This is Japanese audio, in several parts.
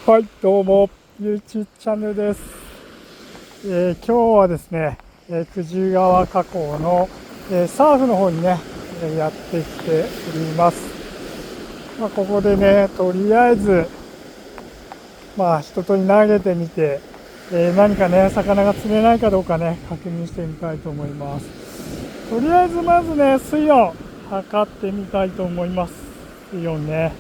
はい、どうも、ゆうちチャンネルです。今日はですね、久慈川河口の、サーフの方にね、やってきております。ここでね、とりあえず、一通り投げてみて、何かね、魚が釣れないかどうかね、確認してみたいと思います。とりあえずまずね、水温、測ってみたいと思います。水温ね。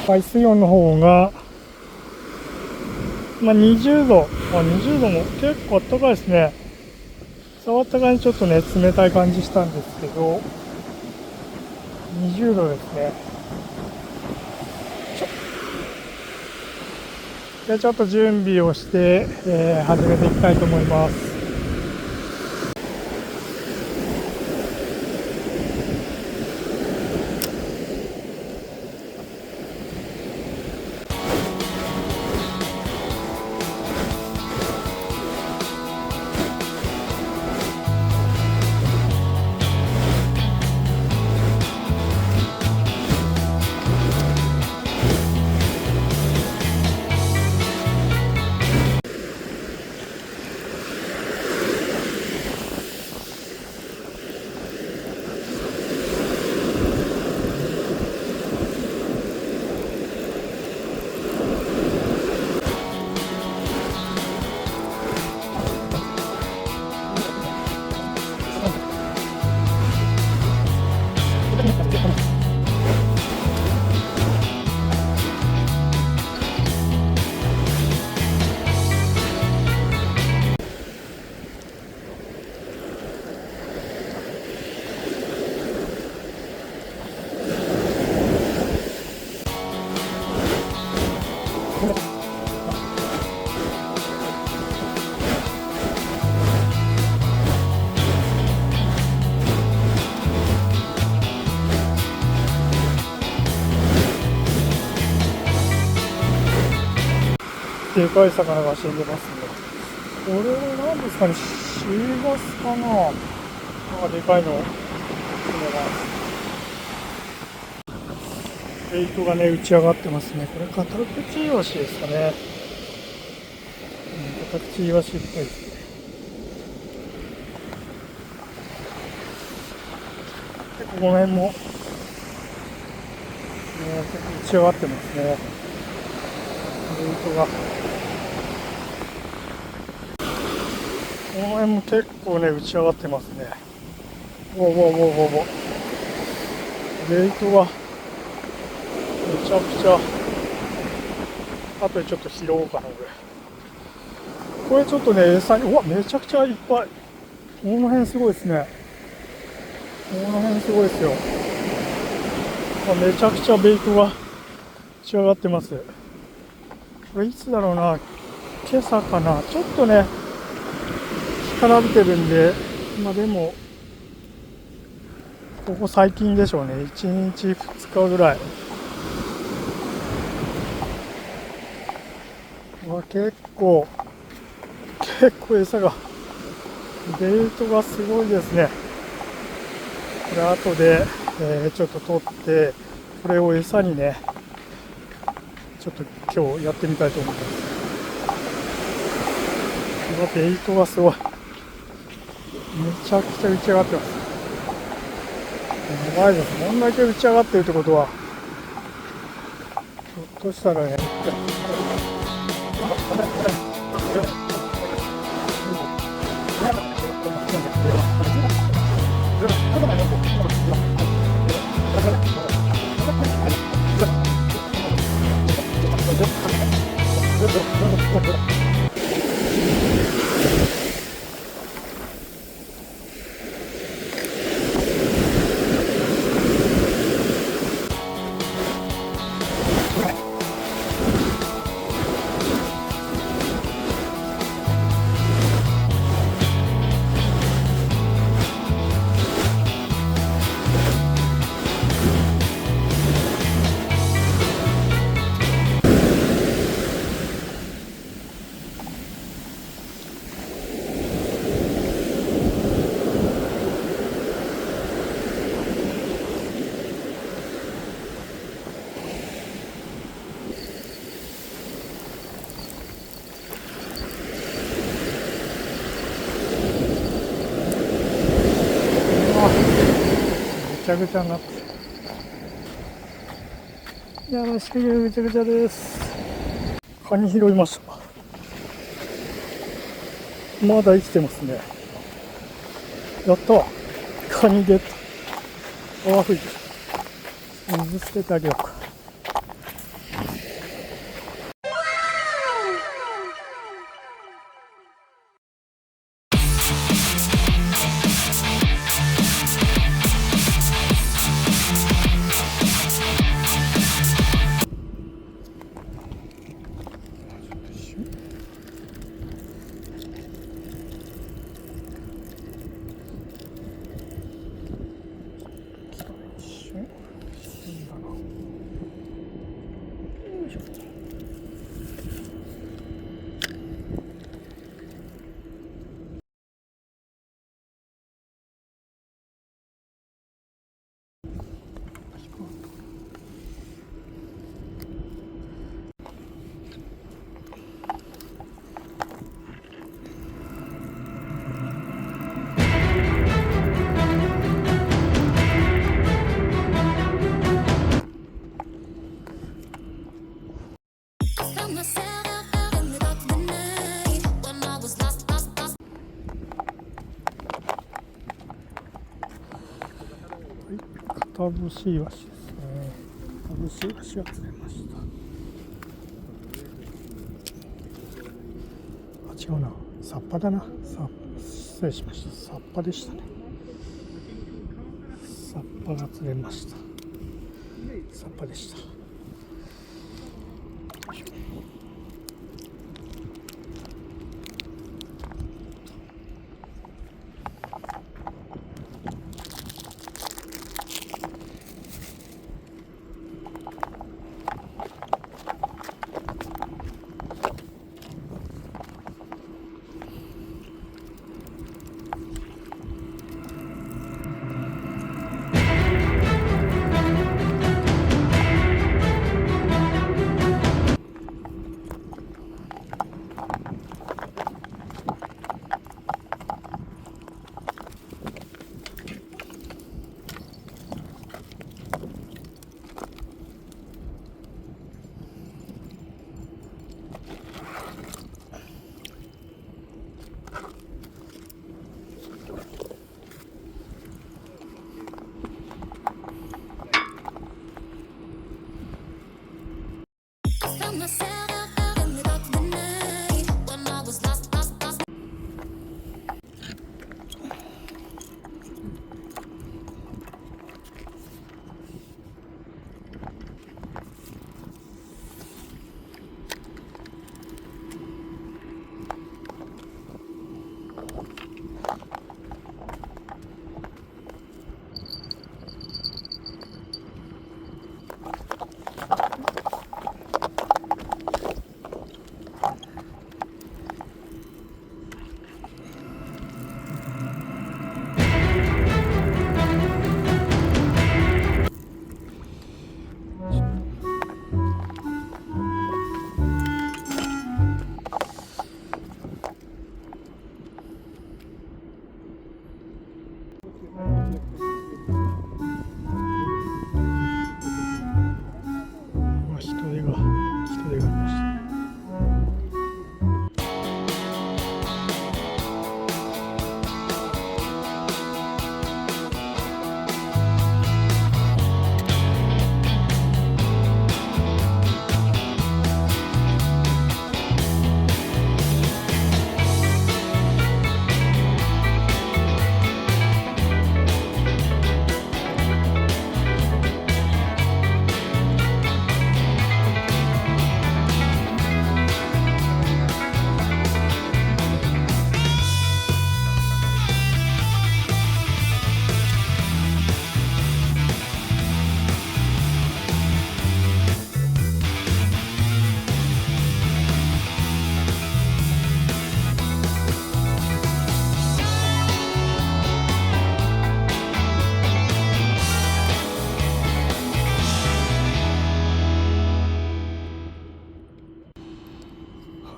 海水温の方が、20度、20度も結構暖かいですね。触った感じちょっとね、冷たい感じしたんですけど、20度ですね。で、ちょっと準備をして、始めていきたいと思います。でかい魚が死んでますね。これは何ですかね、シーバスかな。でかいの。ベイトがね、打ち上がってますね。これ、カタクチイワシですかね。カタクチイワシっぽいですね。で、この辺も、結構打ち上がってますね。ベイトが。この辺も結構ね、打ち上がってますね。ベイトが、めちゃくちゃ、あとでちょっと拾おうかな、これちょっとね、餌に、めちゃくちゃいっぱい。この辺すごいですね。この辺すごいですよ。めちゃくちゃベイトが仕上がってます。これいつだろうな、今朝かな。ちょっとね、干からびてるんで、でも、ここ最近でしょうね。1日2日ぐらい。結構餌が、ベイトがすごいですね。これ後で、ちょっと取って、これを餌にね、ちょっと今日やってみたいと思います。ベイトがすごい。めちゃくちゃ打ち上がってます。やばいです。こんだけ打ち上がってるってことは、ひょっとしたらね、ちゃぐちゃになってる。やばい、仕掛けがぐちゃぐちゃです。カニ拾いました。まだ生きてますね。やった。カニゲット。泡吹いてる。水捨ててあげようか。片節イワシですね。片節イワシが釣れました。あ、違うな。サッパだな。失礼しました。サッパでしたね。サッパが釣れました。サッパでした。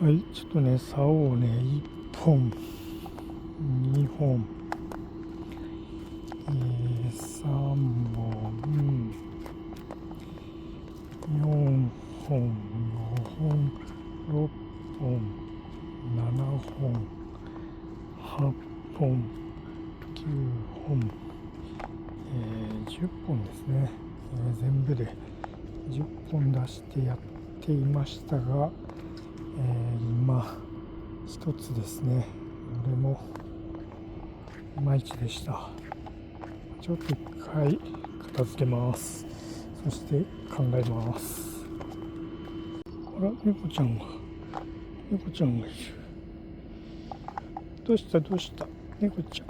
はい、ちょっとね、竿をね、1本、2本、3本、4本、5本、6本、7本、8本、9本、10本ですね。全部で10本出してやっていましたが、今一つですね。これもいまいちでした。ちょっと一回片付けます。そして考えます。あら、猫ちゃんがいる。どうした猫ちゃん。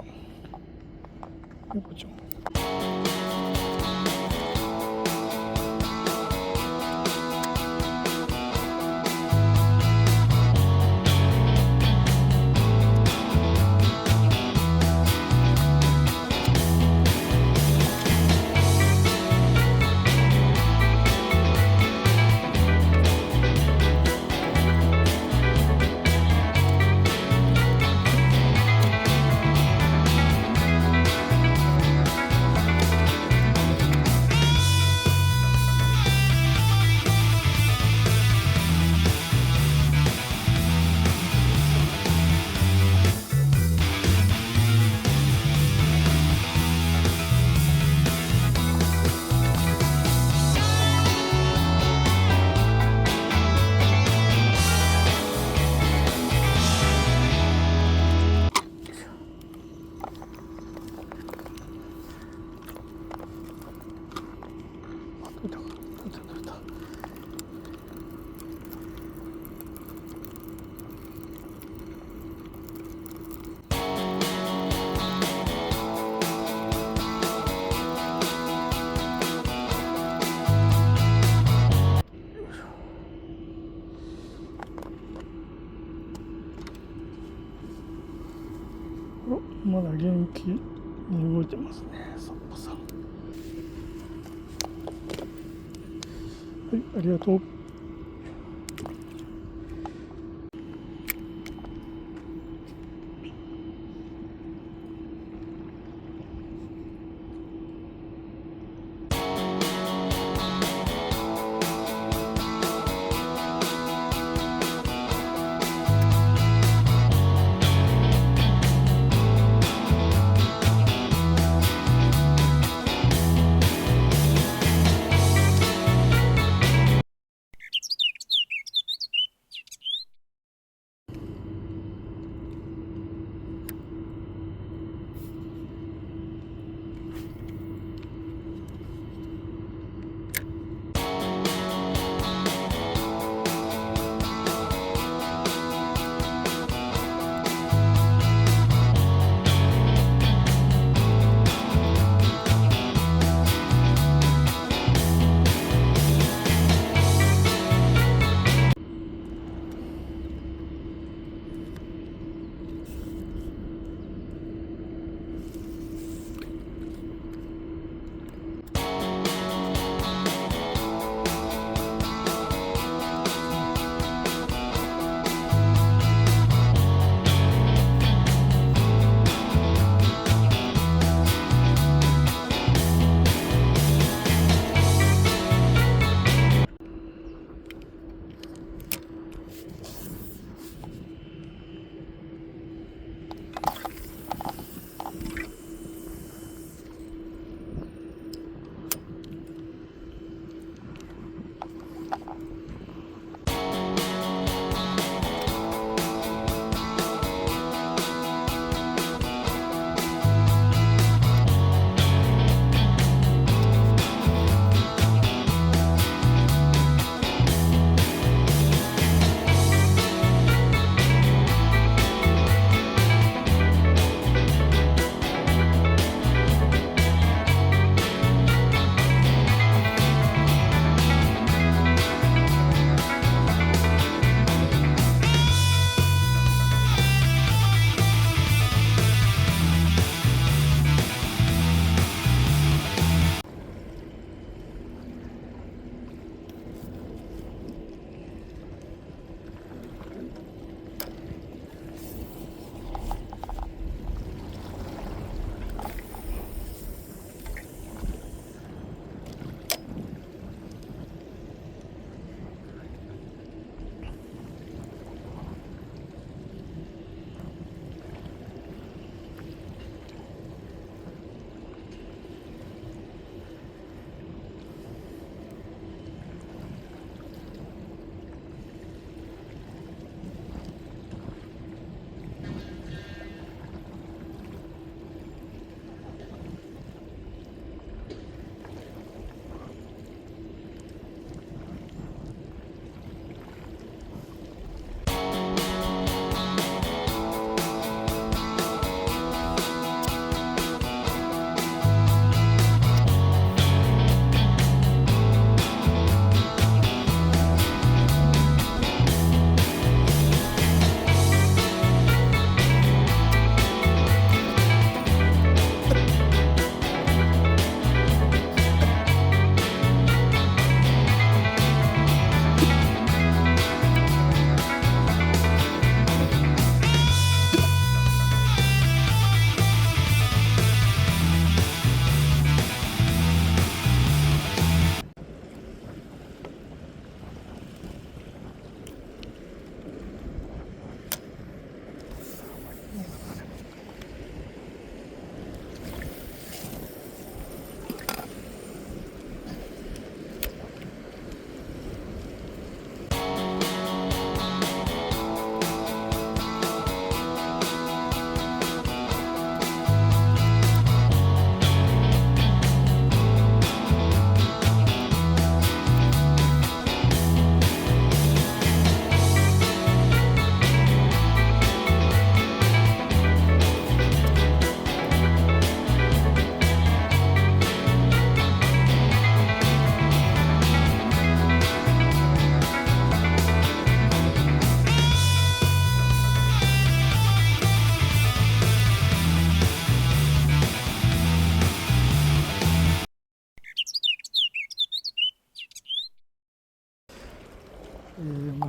まだ元気に動いてますね、サッポさん。はい、ありがとう。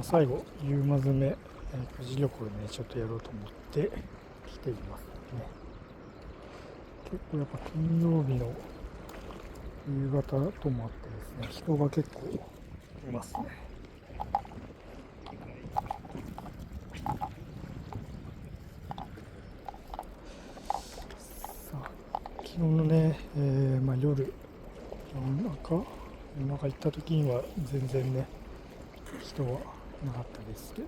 最後、夕間詰め、久慈漁港でね、ちょっとやろうと思って来ていますね。結構やっぱ金曜日の夕方ともあってですね、人が結構いますね。昨日のね、夜中行った時には全然ね、人はなかったですけど。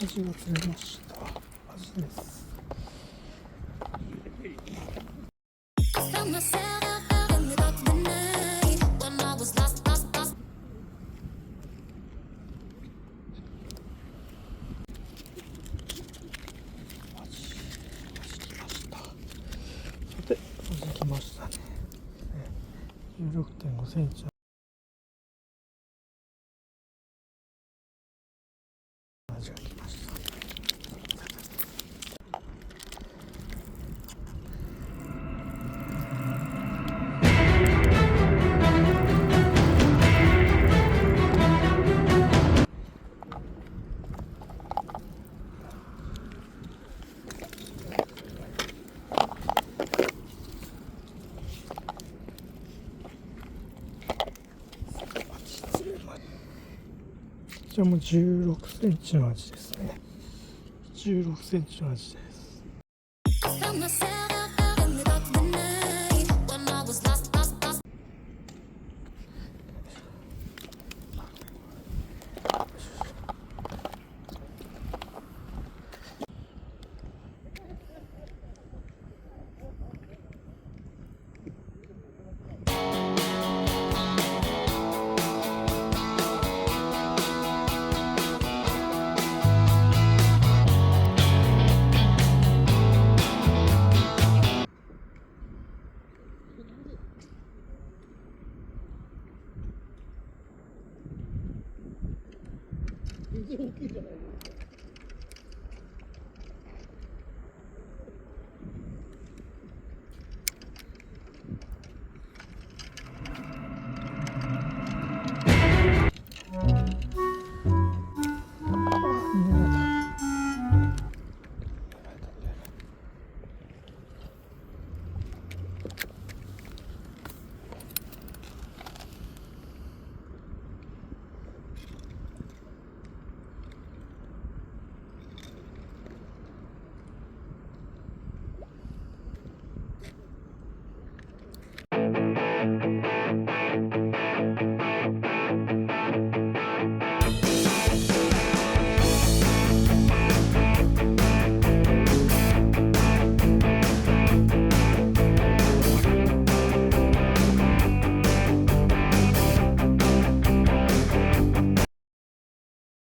アジが釣れました。アジです。アジ来ましたね。16.5 センチ。アジが来ました。こちらも16センチのアジですね。16センチのアジです。全然大きいじゃないですか。